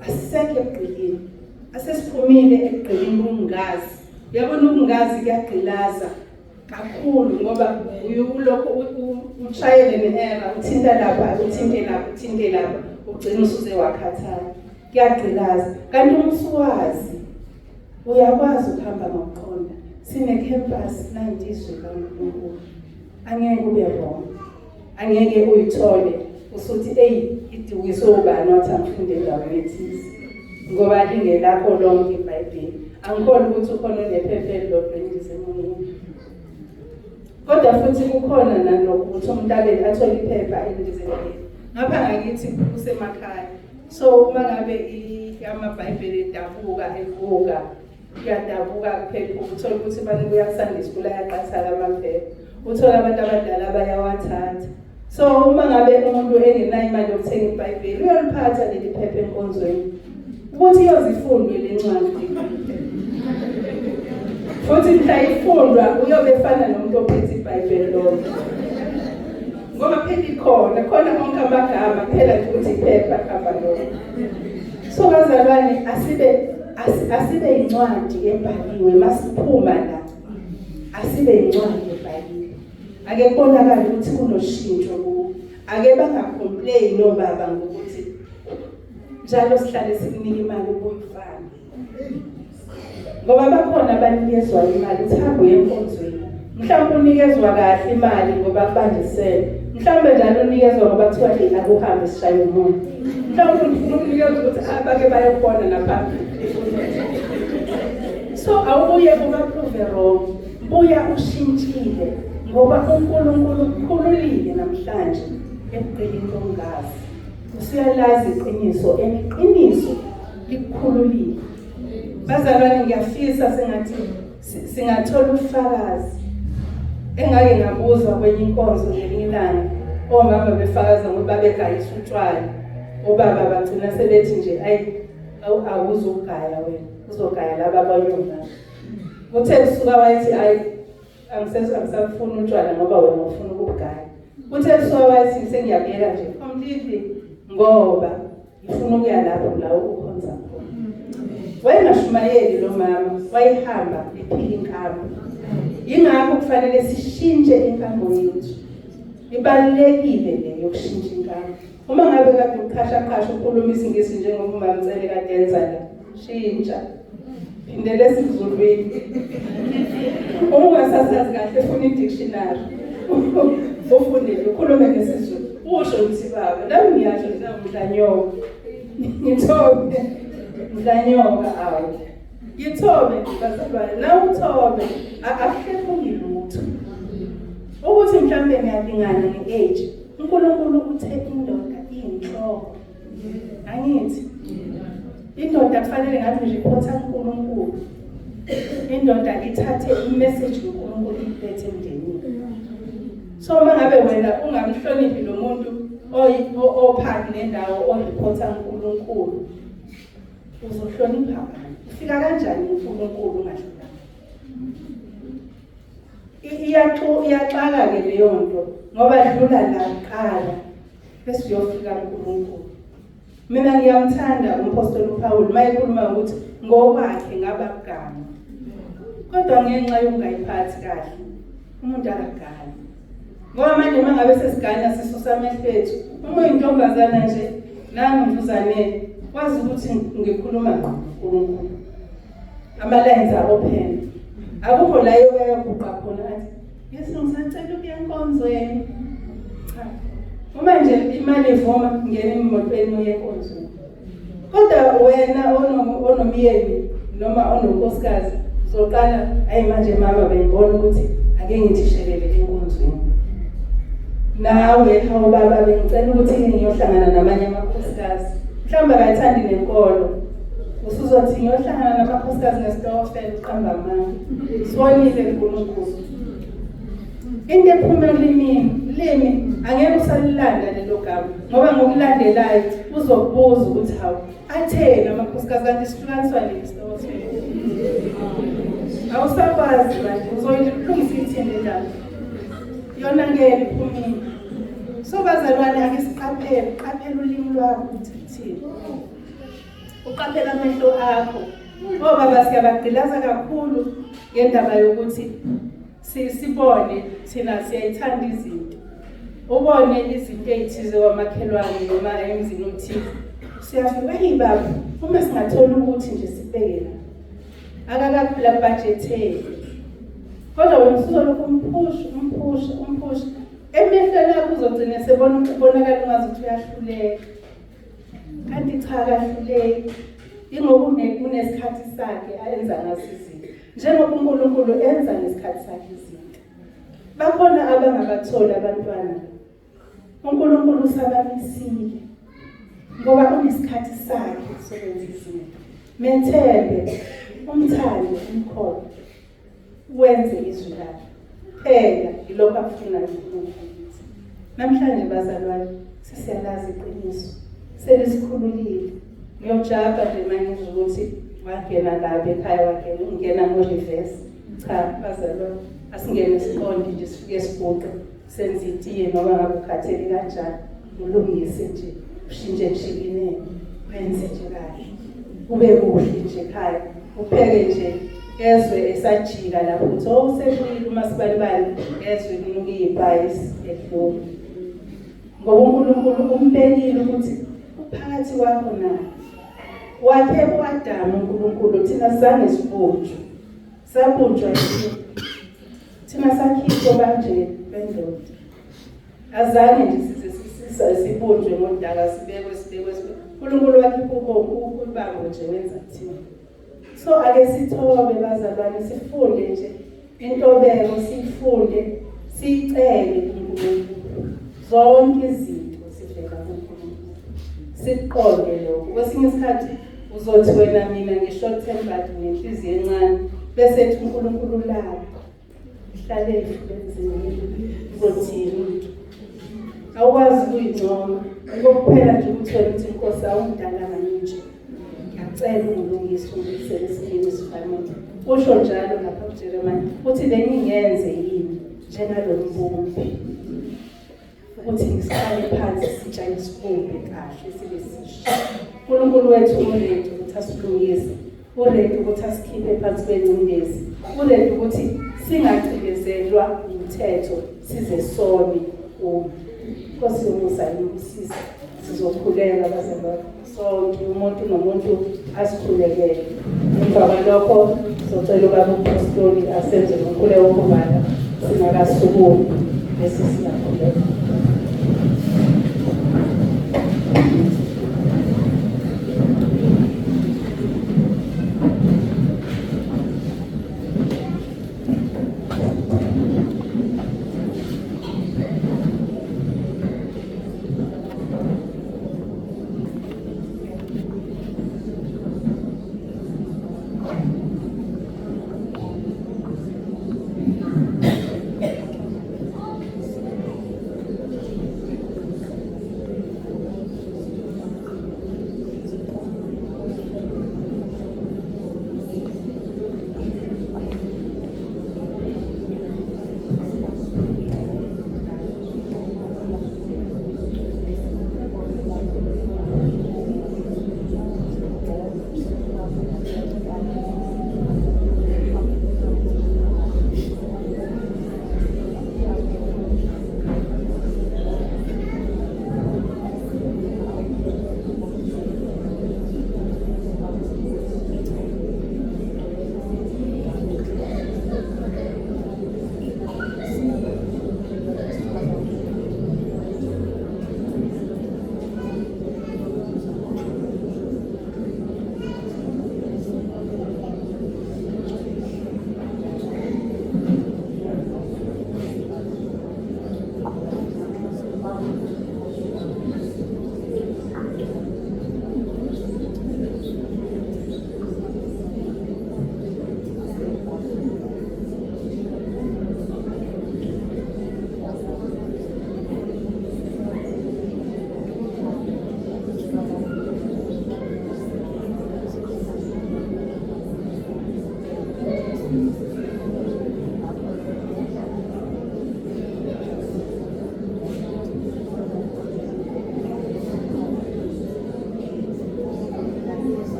asisekho egqilini asesiphumile egqilini ukungazi uyabona ukungazi kuyagqilaza kakhulu ngoba ulokho utshayele ne-era uthinta lapha uthinte lapha ugcina usuze wakhathala kuyagqilaza kanti uma usuwazi uyakwazi ukuhamba ngokuqonda sine-campus nayindizwe kaNkulunkulu angeke ube wrong angeke uyithole usuthi idiwiswe ubani wathi angifunde endaweni ethize ngoba lingelakho lonke iBhayibheli angikhona ukuthi ukhona onephepha elilodwa eNingizimu kodwa futhi kukhona nalokho ukuthi umuntu athole iphepha eNingizimu ngapha ngakithi kusemakhaya. So uma ngabe amaBhayibheli edabuka evuka kuyadabuka kuphela uthola ukuthi abantu kuyakusandisa kula yaqasala amaphepha uthola abantu abadala bayawathatha. So uma ngabe umuntu engenayo imali yokuthenga iBhayibheli uyoliphatha leli phepha enkonzweni ukuthi iyozifundwe lencwadi futhi mhla ifundwa uyobe efana nomuntu ophethe iBhayibheli lonke ngoba phela khona konke amagama phela ukuthi iphepha khamba lonke. So bazalwane asibe incwadi ebhaliwe masiphuma la asibe incwadi ebhaliwe ake kubonakala ukuthi kunoshintsho kuwo ake bangacomplain nobaba ngokuthi njalo sihlale sikunika imali ukuyifana ngoba bakhona abanikezwa imali uthambo yenkonzweni mhlawumbe unikezwa kahle imali ngoba kubandisele mhlawumbe njalo unikezwa ngoba kuthiwa akuhambe sishaye umuntu mhlawumbe unikezwa ukuthi abake bayobona naphambili. So awubuye kubaprove wrong buya ushintshile ngoba uNkulunkulu ukhululile namhlanje eqelini longazi usiyalazi iqiniso iqiniso likukhululile. Bazalwane ngiyafisa sengathi singathola ufakazi engake ngabuzwa kwenye inkonzo ngelinye ilanga omama befakaza ngoba begayisa utshwala obaba bagcina sebethi nje awuzogaya wena uzogaya laba abanyonga uthe usuka wathi angisafuni utshwala ngoba wena ufuna ukugaya uthe usuka wathi sengiyabeka nje completely ngoba ngifuna ukuya lapho la ukhonza khona wayengashumayeli lo mama wayehamba ephila inkambo. Yingakho kufanele sishintshe inkambo yethu ibalulekile le yokushintsha inkambo. Uma ngabe kade uqhasha ukhuluma isingisi njengoba umamcele kade yenza la shintsha phindele isiZulwini uma ungasasazi kahle funa i-dictionary ufunde ukhulume ngesizulu usho ukuthi baba nami ngiyasho ngizamdlanyoka ngithobe mdlanyoka awu yithobe bazalwane la uthobe akuhlephi lutho ukuthi mhlambe ngiyalingana nge-age uNkulunkulu uthe indoda iyinhloko angithi indoda kufanele ngathi nje iphotha uNkulunkulu indoda ithathe i-message uNkulunkulu iphethe emndenini. So uma ngabe wena ungamhloniphi lo muntu ophansi nendawo oyiphotha uNkulunkulu uzohlonipha abantu ufika kanjani uNkulunkulu ungahlonipha iyaxaka ke leyo nto ngoba dlula la qala bese uyofika kuNkulunkulu. Mina ngiyamthanda umpostoli uPaul mayekhuluma ukuthi ngokwakhe ngabagana kodwa ngenxa yokungayiphathi kahle umuntu akagani ngoba manje mangabe sesiganya sisusa amehlo ethu uma uyintombazana nje nami mvuzane wazi ukuthi ngikhuluma ngqo uNkulunkulu amalenza open Akukho la yokuguqa khona athi yesu ngisacela ukuya enkonzweni. Cha. Uma nje imali ivuma ngene emotweni uye enkonzweni. Kodwa wena onomyeni noma ononkosikazi uzoqala ayi manje mama bengibona ukuthi ake ngithishelele enkonzweni. Nawe hawo baba bengicela ukuthi ngiyohlangana namanye amakhosikazi. Mhlawumbe akathandi nenkolo. Usuzothi ngiyohlangana namakhosikazi nesitofela uqamba amanga. Sibonile uNkulunkulu. Into ephuma limi angeke usalilanda lelo gama ngoba ngokulandelayo uzokubuza ukuthi hawu athena amakhosikazi kanti sihlukaniswa nesitofela. Awusakwazi manje uzoyilungisa ithende njalo. Yona ngeke iphumile. So bazalwane ake qaphela ulimi lwakho ukuthi uthini. Uqaphela amehlo akho. Ngoba basiyabagqilaza kakhulu ngendaba yokuthi sibone thina siyayithanda izinto. Ubone izinto ezithize kwamakhelwane noma emzini othize. Siyafika hey baba uma singathola ukuthi nje sibheke la. Akakaphela budget. Kodwa wena usuzolokhu umphusha. Emehlweni akho uzogcina sebonakala ungazuthi uyahluleka. Kanti cha akahluleki. Ingoba unesikhathi sakhe ayenza ngaso izinto. Njengoba uNkulunkulu enza ngesikhathi sakhe izinto. Bakhona abangabathola abantwana. uNkulunkulu usabamisile. Ngoba unesikhathi sakhe sokwenza izinto. Methembe, umthande, umkhonto. Wenze izwi lakhe. Phela ilokho akufunayo uNkulunkulu. Namhlanje bazalwane sisiyalazi iqiniso. Selisikhululile. Ngiyojaba nje manje ukuthi wangena lapha ekhaya ungena ngo-reverse. Cha bazalwane asingene siqonde nje sifike sibhuqe senze itiye noma ngabe ukhathele kanjani ulungise nje ushintshe njikine wenze nje kahle. Kube kuhle nje ekhaya upheke nje ezwe esajika lapho uthi sekuyile umasibali ezwe kunuka ibhayisi ekudlula. Ngoba uNkulunkulu umbekile ukuthi uphakathi kwakho naye. Wakhe uAdamu uNkulunkulu thina zange sibunjwe. Sabunjwa yini? Thina sakhishwa kanje bendoda. Azange nje sibunjwe ngodaka sibekwe. uNkulunkulu wakhe ubambo nje wenza thina. So ake sithobe bazalwane sifunde nje intobeko sifunde sicele uNkulunkulu. Zonke izinto sivela kuNkulunkulu. Siqonde lokho. Kwesinye isikhathi uzothi wena mina nge-short term but ngenhliziyo encane bese ethi uNkulunkulu lapho ihlale ifubenzini uzothini. Awukwazi ukuyincoma. Ukuphela nje ukuthi wena uthi Nkosi awungidalanga nje. Ngiyacela ungilungise ungibuyisele esimeni esifanele. Usho njalo lapha kuJeremiah uthi bengingenze yini njengalo mbumbi. Ukuthi ngisikale phansi sitshale isibumbe kahle sibe sisha. uNkulunkulu wethu uready ukuthi asilungise. Uready ukuthi asikhiphe phansi kwengcindezi. Uready ukuthi singacikelezwa umthetho size sone uma. Nkosi yomusa yimsisa sizokhuleka bazalwane sonke umuntu nomuntu asikhulekele. Emva kwalokho sizocela ubaba uPostoli asenze umkhuleko wokubala singakasukumi bese siyakhuleka.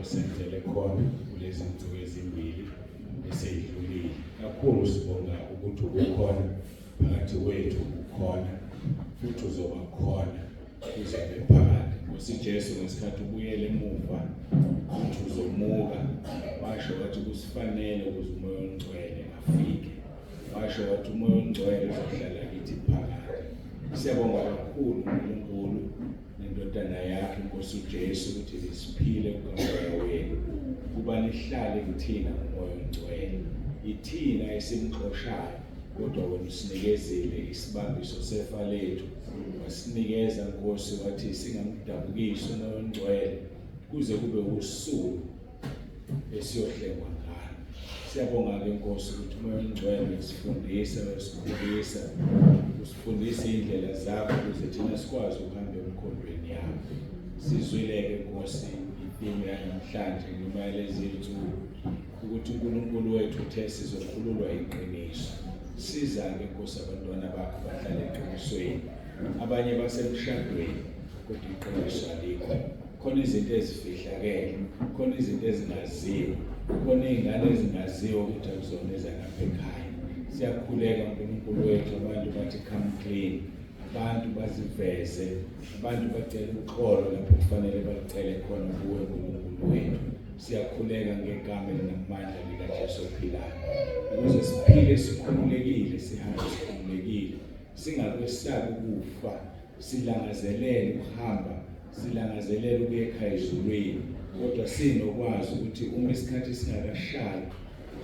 osenzele khona kulezi zinsuku ezimbili eseyidlulile. Kakhulu sibonga ukuthi ukhona phakathi kwethu, ukhona futhi uzoba khona kuze kube phakade. Nkosi Jesu, ngesikhathi ubuyele emuva uthi uzomuka, washo wathi kusifanele ukuze umoya ongcwele afike, washo wathi umoya ongcwele uzohlala kithi phakade. Siyabonga kakhulu uNkulunkulu nendodana yakhe Nkosi uJesu ukuthi lisiphile kukamoya wenu, kuba nihlale kuthina ngomoya ongcwele. Ithina esimxoshayo, kodwa wena usinikezele isibambiso sefa lethu, wasinikeza Nkosi wathi singamdabukisi umoya ongcwele kuze kube usuku esiyohlengwa ngalo. Siyabonga-ke Nkosi ukuthi umoya ongcwele usifundisa, usikhulisa, usifundisa indlela zakho ukuze thina sikwazi ukuhamba emkhondweni yakho. Sizwile-ke Nkosi itheme yanamhlanje noma yalezi zinsuku ukuthi uNkulunkulu wethu uthe sizokhululwa iqiniso. Siza-ke Nkosi abantwana bakho bahlale eqinisweni, abanye basemshadweni kodwa iqiniso alikho. Khona izinto ezifihlakele, khona izinto ezingaziwa, khona iy'ngane ezingaziwa ukuthi akuzona ezalapha ekhaya. Siyakhuleka uNkulunkulu wethu, abantu bathi come clean, abantu baziveze, abantu bacele uxolo lapho kufanele bacele khona kuwe uNkulunkulu wethu. Siyakhuleka ngegama elinamandla likaJesu ophilayo, ukuze siphile sikhululekile, sihambe sikhululekile, singakwesabi ukufa, silangazelele ukuhamba, silangazelele ukuya ekhaya ezulwini, kodwa sinokwazi ukuthi uma isikhathi singakashayi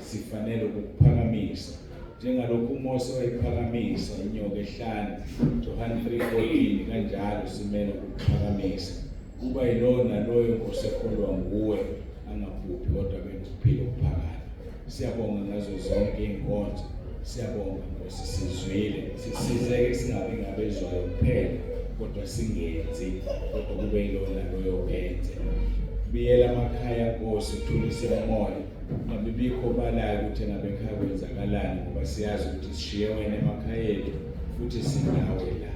sifanele ukukuphakamisa. Njengalokhu uMose wayiphakamisa inyoka ehlane, John 3:14, kanjalo simele ukukuphakamisa. Kuba yilona loyo Nkosi ekholwa nguwe, angabhubhi kodwa benokuphila okuphakade. Siyabonga ngazo zonke iy'nkonzo, siyabonga Nkosi sizwile, sisizeke singabi ngabezwayo kuphela kodwa singenzi, kodwa kube yilona loyo enze. Biyela amakhaya Nkosi, uthulise umoya, ngabe bikho balayo ukuthi engabe ekhaya kwenzakalani, ngoba siyazi ukuthi sishiye wena emakhaya ethu futhi sinawe la.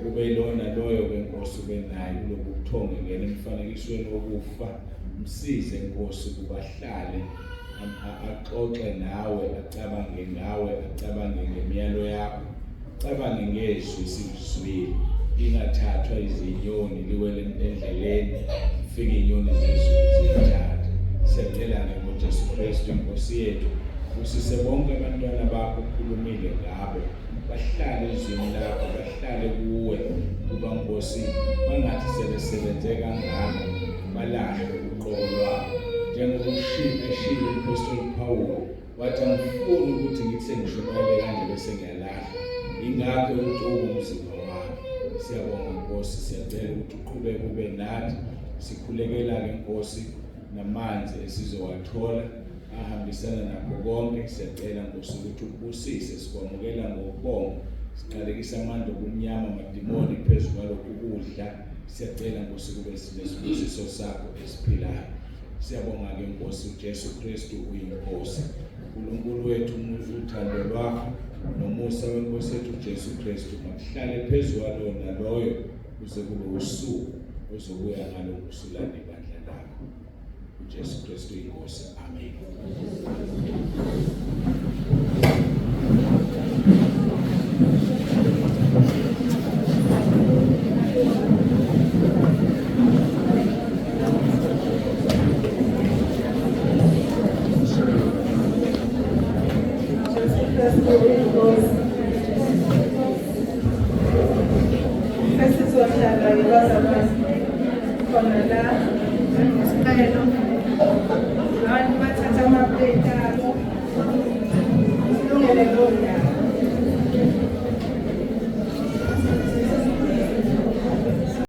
Kube yilona loyo-ke Nkosi ube naye kulobu buthongo ngena emfanekisweni wokufa. Msize Nkosi ukuba ahlale axoxe nawe, acabange ngawe, acabange ngemiyalo yakho, acabange ngezwi esilizwile. Lingathathwa izinyoni liwele endleleni, zifike inyoni zezulu zilithathe. Siyacela-ke ngoJesu Kristu Nkosi yethu, usise bonke abantwana bakho, ukhulumile ngabo, bahlale ezwini lakho, bahlale kuwe. Kuba Nkosi bangathi sebesebenze kangaka balahle uqobo lwabo, njengoba eshilo umpostoli Pawulo wathi angifuni ukuthi ngithi sengishumayele kanje bese ngiyalahla, ingakho ukuthi umzimba wami. Siyabonga Nkosi, siyacela ukuthi uqhubeke ube nathi. Sikhulekela-ke Nkosi namanzi esizowathola ahambisana nakho konke. Siyacela Nkosi ukuthi ubusise, sikwamukela ngokubonga, siqalekisa amandla obumnyama, amadimoni phezu kwalokhu kudla. Siyacela Nkosi kube sinesibusiso sakho esiphilayo. Siyabonga-ke Nkosi uJesu Kristu uyinkosi. uNkulunkulu wethu, uthando lwakho nomusa weNkosi yethu uJesu Kristu makuhlale phezu kwalo naloyo kuze kube usuku ozobuya ngalo usulane ibandla lakho. uJesu Kristu inkosi. Amen. Abantu bathatha amaplate abo, silungele lo nyaka.